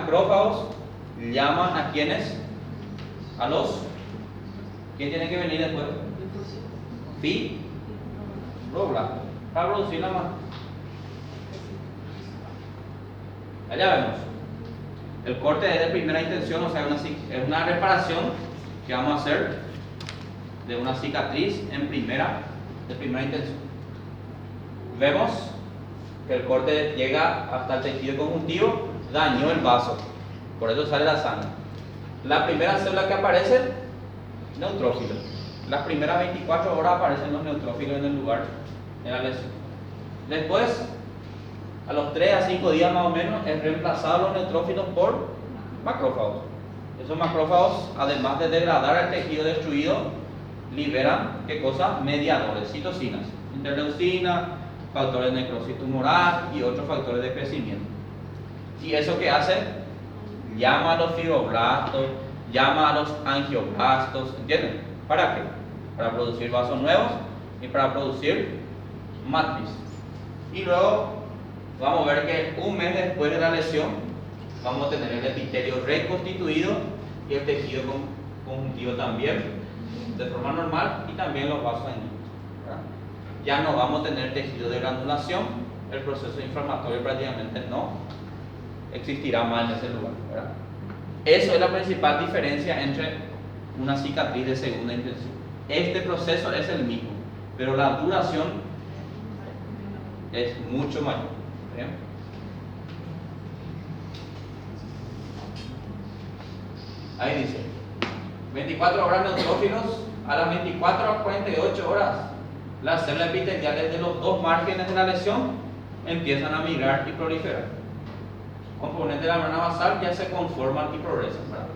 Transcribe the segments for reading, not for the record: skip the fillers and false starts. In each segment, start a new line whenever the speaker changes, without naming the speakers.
macrófagos llaman a quienes, a los, ¿quién tiene que venir después? Fibroblastos, para producir la más. Allá vemos. El corte es de primera intención, o sea, es una reparación que vamos a hacer de una cicatriz de primera intención. Vemos que el corte llega hasta el tejido conjuntivo, dañó el vaso, por eso sale la sangre. La primera célula que aparece, neutrófilos. Las primeras 24 horas aparecen los neutrófilos en el lugar de la lesión. Después, a los 3 a 5 días más o menos, es reemplazado los neutrófilos por macrófagos. Esos macrófagos, además de degradar el tejido destruido, liberan, ¿qué cosa? Mediadores, citocinas, interleucina, factores de necrosis tumoral y otros factores de crecimiento. ¿Y eso qué hace? Llama a los fibroblastos, llama a los angioblastos, ¿entienden? ¿Para qué? Para producir vasos nuevos y para producir matriz. Y luego vamos a ver que un mes después de la lesión vamos a tener el epitelio reconstituido y el tejido conjuntivo también de forma normal y también los vasos sanguíneos. Ya no vamos a tener tejido de granulación, el proceso inflamatorio prácticamente no existirá más en ese lugar, ¿verdad? Eso es la principal diferencia entre una cicatriz de segunda intención. Este proceso es el mismo, pero la duración es mucho mayor. ¿Bien? Ahí dice 24 horas neutrófilos, a las 24 a 48 horas las células epiteliales de los dos márgenes de la lesión empiezan a migrar y proliferar. Componentes de la membrana basal ya se conforman y progresan, ¿verdad?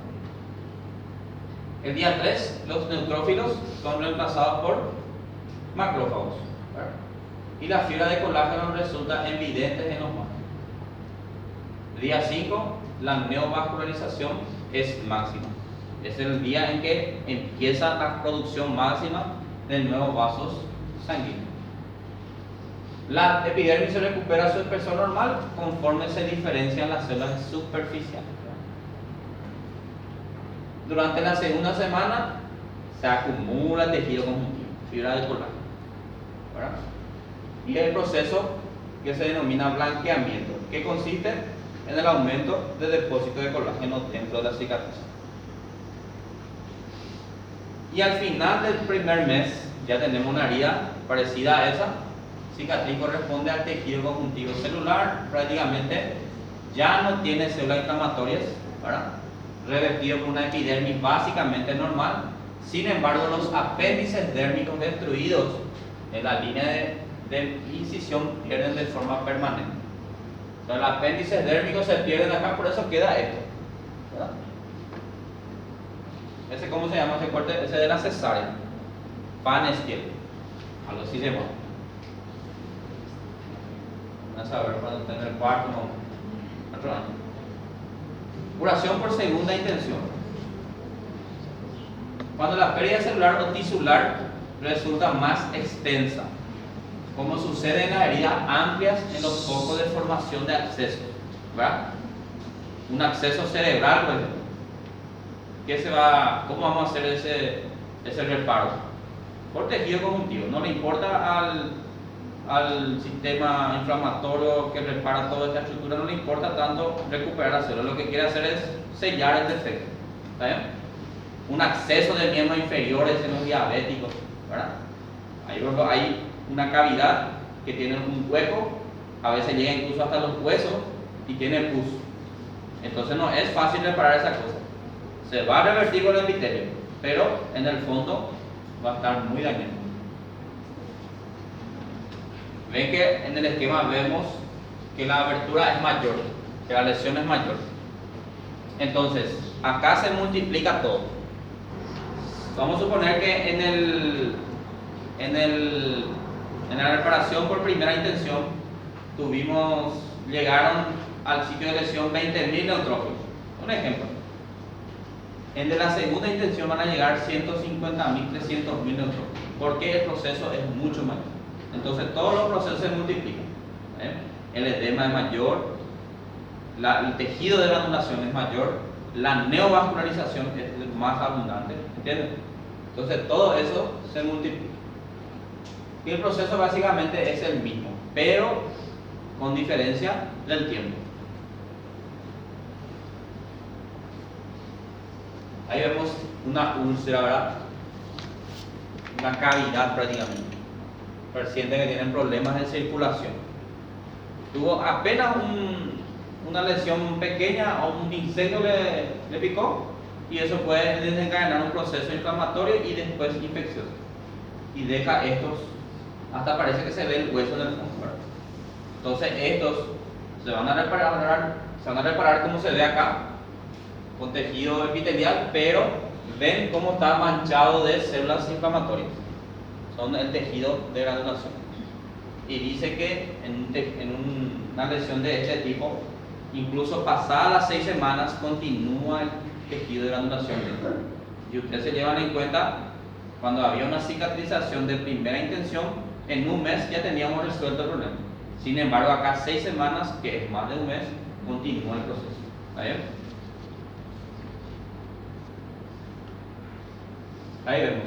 El día 3 los neutrófilos son reemplazados por macrófagos, ¿verdad? Y la fibra de colágeno resulta evidente en los márgenes. El día 5 la neovascularización es máxima. Es el día en que empieza la producción máxima de nuevos vasos sanguíneos. La epidermis se recupera su espesor normal conforme se diferencian las células superficiales. Durante la segunda semana se acumula tejido conjuntivo, fibra de colágeno, ¿verdad? Y el proceso que se denomina blanqueamiento, que consiste en el aumento de depósito de colágeno dentro de la cicatriz. Y al final del primer mes ya tenemos una herida parecida a esa. Cicatriz corresponde al tejido conjuntivo celular, prácticamente ya no tiene células inflamatorias, ¿verdad? Revestido con una epidermis básicamente normal. Sin embargo, los apéndices dérmicos destruidos en la línea de incisión pierden de forma permanente. Los apéndices dérmicos se pierden acá, por eso queda esto, ¿verdad? Ese, ¿cómo se llama ese corte? Ese de la cesárea. Panestiel. Algo así se llama. Van a saber cuando estén en el cuarto o otro año. Curación por segunda intención. Cuando la pérdida celular o tisular resulta más extensa, como sucede en las heridas amplias en los focos de formación de acceso, ¿verdad? Un acceso cerebral, por ejemplo. ¿Cómo vamos a hacer ese reparo? Por tejido conjuntivo. No le importa al sistema inflamatorio que repara toda esta estructura, no le importa tanto recuperar la célula. Lo que quiere hacer es sellar el defecto. ¿Está bien? Un acceso de miembros inferiores en los diabéticos, ¿verdad? Hay una cavidad que tiene un hueco, a veces llega incluso hasta los huesos y tiene pus. Entonces no es fácil reparar esa cosa. Se va a revertir con el epitelio, pero en el fondo va a estar muy dañado. Ven que en el esquema vemos que la abertura es mayor, que la lesión es mayor. Entonces, acá se multiplica todo. Vamos a suponer que en la reparación por primera intención llegaron al sitio de lesión 20.000 neutrófilos. Un ejemplo. En de la segunda intención van a llegar 150.000, 300.000 neutrófilos, porque el proceso es mucho mayor. Entonces todos los procesos se multiplican. El edema es mayor, el tejido de granulación es mayor, la neovascularización es más abundante, ¿entiendes? Entonces todo eso se multiplica. Y el proceso básicamente es el mismo, pero con diferencia del tiempo. Ahí vemos una úlcera, ¿verdad? Una cavidad prácticamente. Pacientes que tienen problemas de circulación. Tuvo apenas una lesión pequeña o un insecto le picó y eso puede desencadenar un proceso inflamatorio y después infeccioso. Y deja estos, hasta parece que se ve el hueso en el fondo, ¿verdad? Entonces estos se van a reparar como se ve acá, con tejido epitelial, pero ven cómo está manchado de células inflamatorias. Son el tejido de granulación. Y dice que en una lesión de este tipo, incluso pasadas las 6 semanas, continúa el tejido de granulación. Y ustedes se llevan en cuenta, cuando había una cicatrización de primera intención, en un mes ya teníamos resuelto el problema. Sin embargo, acá 6 semanas, que es más de un mes, continúa el proceso. ¿Está bien? Ahí vemos.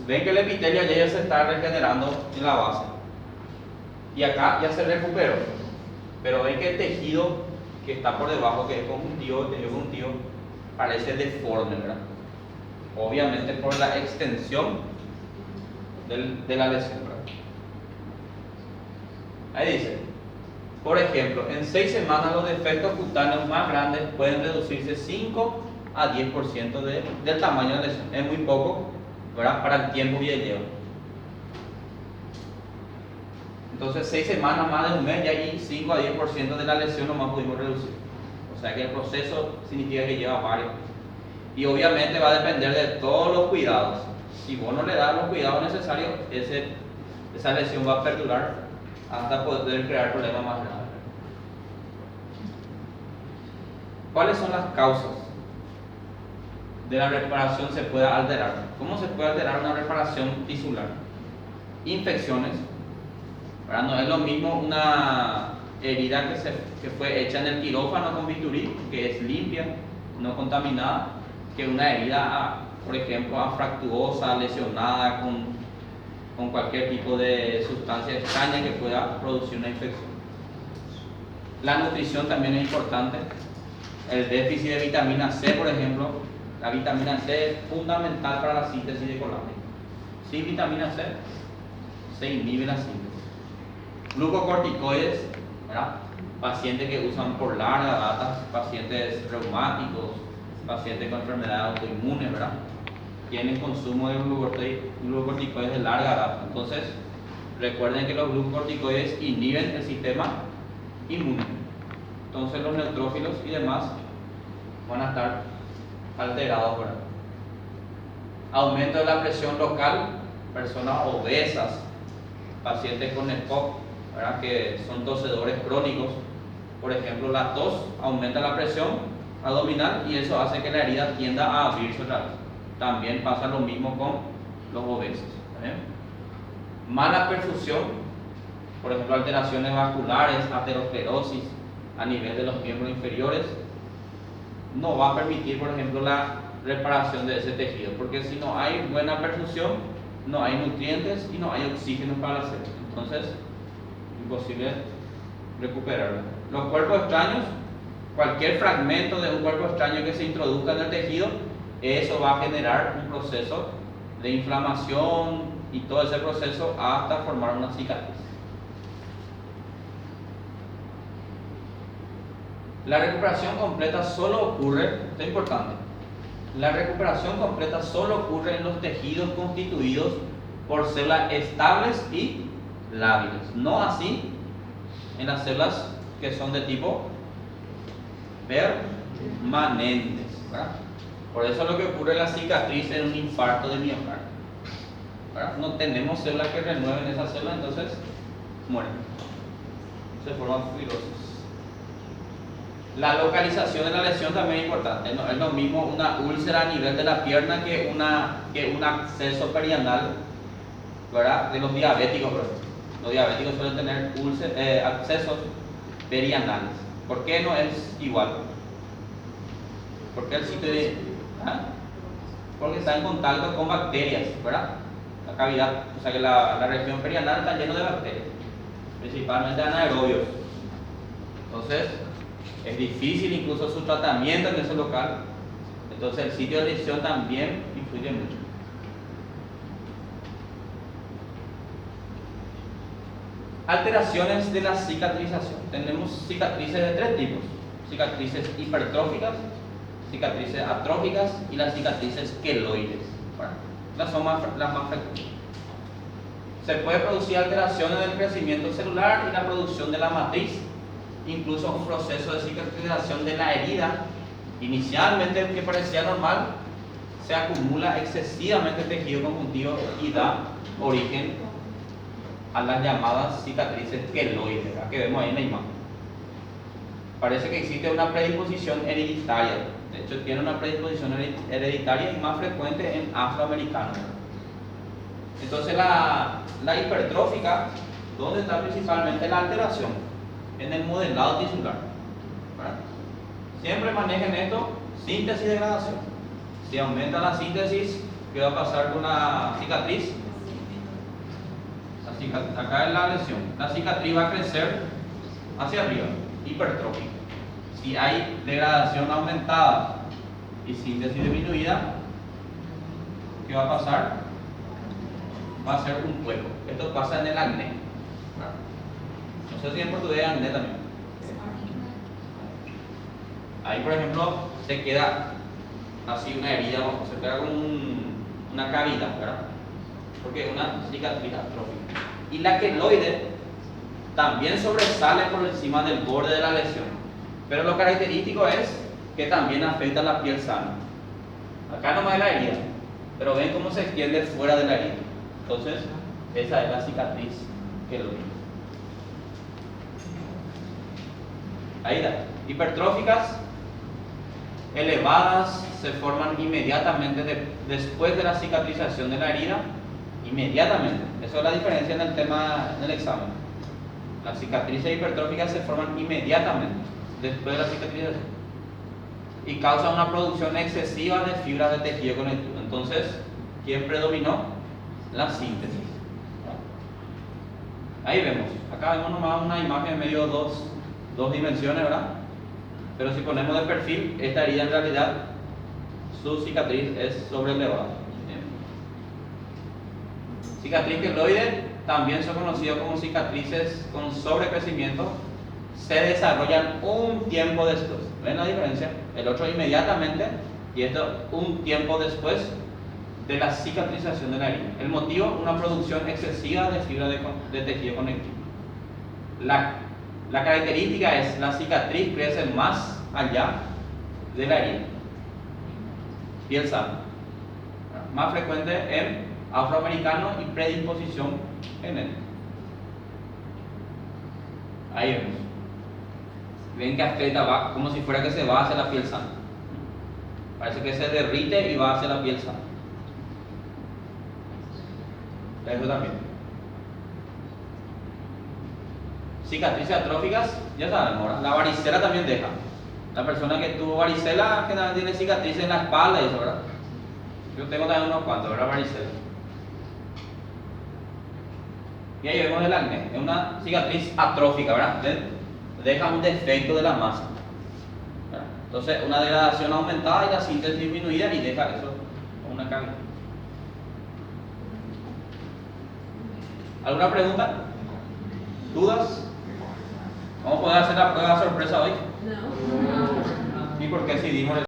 Ven que el epitelio ya se está regenerando en la base. Y acá ya se recuperó. Pero ven que el tejido que está por debajo, que es conjuntivo, el tejido conjuntivo, parece deforme, ¿verdad? Obviamente por la extensión de la lesión, ¿verdad? Ahí dice, por ejemplo, en 6 semanas los defectos cutáneos más grandes pueden reducirse 5 a 10% del tamaño de la lesión. Es muy poco, ¿verdad? Para el tiempo que lleva. Entonces 6 semanas más de un mes, ya ahí 5 a 10% de la lesión nomás pudimos reducir. O sea que el proceso significa que lleva varios. Y obviamente va a depender de todos los cuidados. Si vos no le das los cuidados necesarios, esa lesión va a perdurar hasta poder crear problemas más graves. ¿Cuáles son las causas de la reparación se pueda alterar? ¿Cómo se puede alterar una reparación tisular? Infecciones, ¿verdad? No es lo mismo una herida que fue hecha en el quirófano con bisturí, que es limpia, no contaminada, que una herida, por ejemplo, afractuosa, lesionada con cualquier tipo de sustancia extraña que pueda producir una infección. La nutrición también es importante. El déficit de vitamina C, por ejemplo, la vitamina C es fundamental para la síntesis de colágeno. Sin vitamina C se inhibe la síntesis. Glucocorticoides, ¿verdad? Pacientes que usan por larga data, pacientes reumáticos, pacientes con enfermedades autoinmunes, ¿verdad? Tienen consumo de glucocorticoides de larga data. Entonces, recuerden que los glucocorticoides inhiben el sistema inmune. Entonces, los neutrófilos y demás van a estar alterados, ¿verdad? Aumento de la presión local, personas obesas, pacientes con EPOC, ¿verdad? Que son tosedores crónicos. Por ejemplo, la tos aumenta la presión abdominal y eso hace que la herida tienda a abrirse otra vez. También pasa lo mismo con los obesos. Mala perfusión, por ejemplo, alteraciones vasculares, aterosclerosis a nivel de los miembros inferiores, no va a permitir, por ejemplo, la reparación de ese tejido, porque si no hay buena perfusión, no hay nutrientes y no hay oxígeno para la célula. Entonces, imposible recuperarlo. Los cuerpos extraños, cualquier fragmento de un cuerpo extraño que se introduzca en el tejido, eso va a generar un proceso de inflamación y todo ese proceso hasta formar una cicatriz. La recuperación completa solo ocurre, esto es importante, la recuperación completa solo ocurre en los tejidos constituidos por células estables y lábiles, no así en las células que son de tipo permanentes, ¿verdad? Por eso es lo que ocurre en la cicatriz en un infarto de miocardio, ¿verdad? No tenemos células que renueven esas células, entonces mueren, se forman fibrosis. La localización de la lesión también es importante. No es lo mismo una úlcera a nivel de la pierna que un acceso perianal, ¿verdad? De los diabéticos, por ejemplo. Los diabéticos suelen tener accesos perianales. ¿Por qué no es igual? Porque el sitio de... Porque está en contacto con bacterias, ¿verdad? La cavidad, o sea que la región perianal está llena de bacterias, principalmente anaerobios. Entonces, es difícil incluso su tratamiento en ese local. Entonces, el sitio de lesión también influye mucho. Alteraciones de la cicatrización. Tenemos cicatrices de tres tipos: cicatrices hipertróficas, cicatrices atróficas y las cicatrices queloides. Bueno, las más frecuentes. Se puede producir alteraciones del crecimiento celular y la producción de la matriz, incluso un proceso de cicatrización de la herida. Inicialmente, que parecía normal, se acumula excesivamente tejido conjuntivo y da origen a las llamadas cicatrices queloides, que vemos ahí en la imagen. Parece que existe una predisposición hereditaria. De hecho, tiene una predisposición hereditaria y más frecuente en afroamericanos. Entonces, la hipertrófica, ¿dónde está principalmente la alteración? En el modelado tisular, ¿verdad? Siempre manejen esto: síntesis y degradación. Si aumenta la síntesis, ¿qué va a pasar con la cicatriz? Acá es la lesión. La cicatriz va a crecer hacia arriba, hipertrófica. Si hay degradación aumentada y síntesis disminuida, ¿qué va a pasar? Va a ser un hueco. Esto pasa en el acné. No sé si en portugués hay acné también. Ahí, por ejemplo, se queda así una herida, se queda con una cavidad, ¿verdad? Porque es una cicatriz atrófica. Y la queloide también sobresale por encima del borde de la lesión, pero lo característico es que también afecta a la piel sana. Acá nomás es la herida, pero ven cómo se extiende fuera de la herida. Entonces, esa es la cicatriz queloide. Ahí está. Hipertróficas elevadas se forman inmediatamente después de la cicatrización de la herida. Inmediatamente. Esa es la diferencia en el tema del examen. Las cicatrices hipertróficas se forman inmediatamente después de la cicatrización y causan una producción excesiva de fibras de tejido conectivo. Entonces, ¿quién predominó? La síntesis. Ahí vemos. Acá vemos nomás una imagen de medio dos dimensiones, ¿verdad? Pero si ponemos de perfil, esta herida en realidad, su cicatriz es sobrelevada. Cicatriz queloide también son conocidas como cicatrices con sobrecrecimiento. Se desarrollan un tiempo después. ¿Ven la diferencia? El otro inmediatamente y esto un tiempo después de la cicatrización de la herida. El motivo: una producción excesiva de fibra de tejido conectivo. La característica es la cicatriz crece más allá de la herida. Piel sana. Más frecuente en afroamericano y predisposición genética. Ahí vemos. Ven que afecta, va como si fuera que se va hacia la piel sana. Parece que se derrite y va hacia la piel sana. Eso también. Cicatrices atróficas, ya sabemos, ¿verdad? La varicela también deja. La persona que tuvo varicela generalmente tiene cicatrices en la espalda y eso, ¿verdad? Yo tengo también unos cuantos, ¿verdad? Varicela. Y ahí vemos el acné. Es una cicatriz atrófica, ¿verdad? Deja un defecto de la masa, ¿verdad? Entonces, una degradación aumentada y la síntesis disminuida y deja eso una cavidad. ¿Alguna pregunta? ¿Dudas? ¿Vamos a poder hacer la prueba sorpresa hoy?
No.
¿Y por qué decidimos